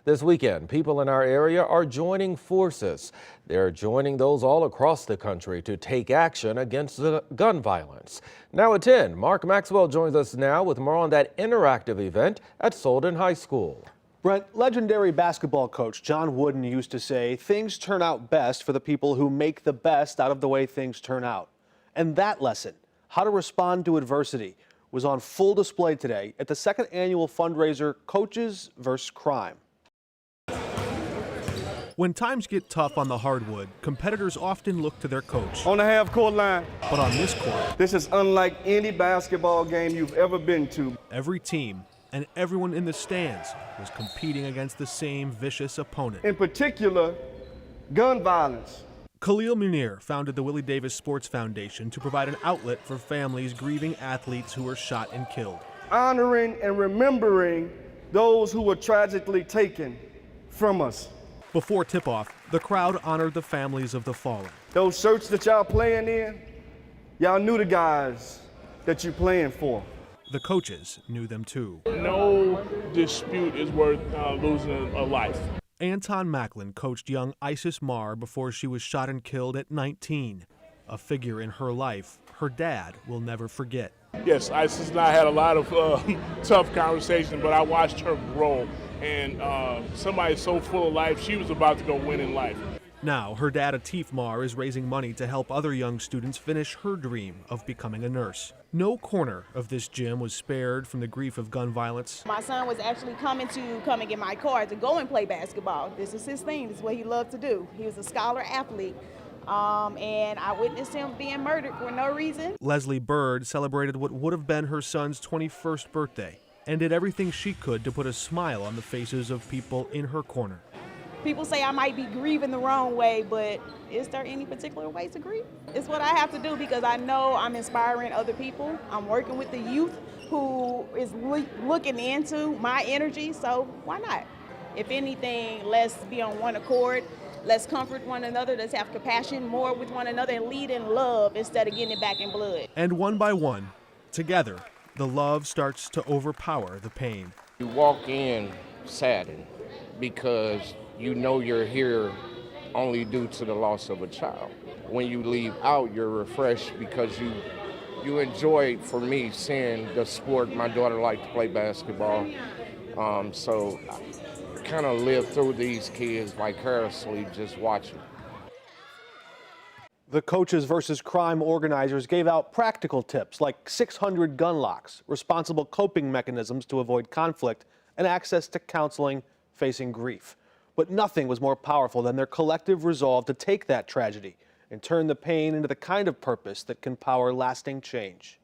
This weekend, people in our area are joining forces. They're joining those all across the country to take action against gun violence. Now at 10, Mark Maxwell joins us now with more on that interactive event at Solden High School. Brent, legendary basketball coach John Wooden used to say, things turn out best for the people who make the best out of the way things turn out. And that lesson, how to respond to adversity, was on full display today at the second annual fundraiser Coaches vs. Crime. When times get tough on the hardwood, competitors often look to their coach. On the half-court line. But on this court, this is unlike any basketball game you've ever been to. Every team and everyone in the stands was competing against the same vicious opponent. In particular, gun violence. Khalil Munir founded the Willie Davis Sports Foundation to provide an outlet for families grieving athletes who were shot and killed. Honoring and remembering those who were tragically taken from us. Before tip-off, the crowd honored the families of the fallen. Those shirts that y'all playing in, y'all knew the guys that you're playing for. The coaches knew them too. No dispute is worth losing a life. Anton Macklin coached young Isis Marr before she was shot and killed at 19. A figure in her life her dad will never forget. Yes, Isis and I had a lot of tough conversations, but I watched her grow. And somebody so full of life, she was about to go win in life. Now, her dad, Atif Marr, is raising money to help other young students finish her dream of becoming a nurse. No corner of this gym was spared from the grief of gun violence. My son was actually coming and get my car to go and play basketball. This is his thing. This is what he loved to do. He was a scholar athlete. And I witnessed him being murdered for no reason. Leslie Bird celebrated what would have been her son's 21st birthday and did everything she could to put a smile on the faces of people in her corner. People say I might be grieving the wrong way, but is there any particular way to grieve? It's what I have to do because I know I'm inspiring other people. I'm working with the youth who is looking into my energy, so why not? If anything, let's be on one accord. Let's comfort one another. Let's have compassion more with one another and lead in love instead of getting it back in blood. And one by one, together, the love starts to overpower the pain. You walk in saddened because you know you're here only due to the loss of a child. When you leave out, you're refreshed because you enjoy, for me, seeing the sport. My daughter liked to play basketball, so I kind of live through these kids vicariously just watching. The Coaches vs. Crime organizers gave out practical tips like 600 gun locks, responsible coping mechanisms to avoid conflict, and access to counseling facing grief. But nothing was more powerful than their collective resolve to take that tragedy and turn the pain into the kind of purpose that can power lasting change.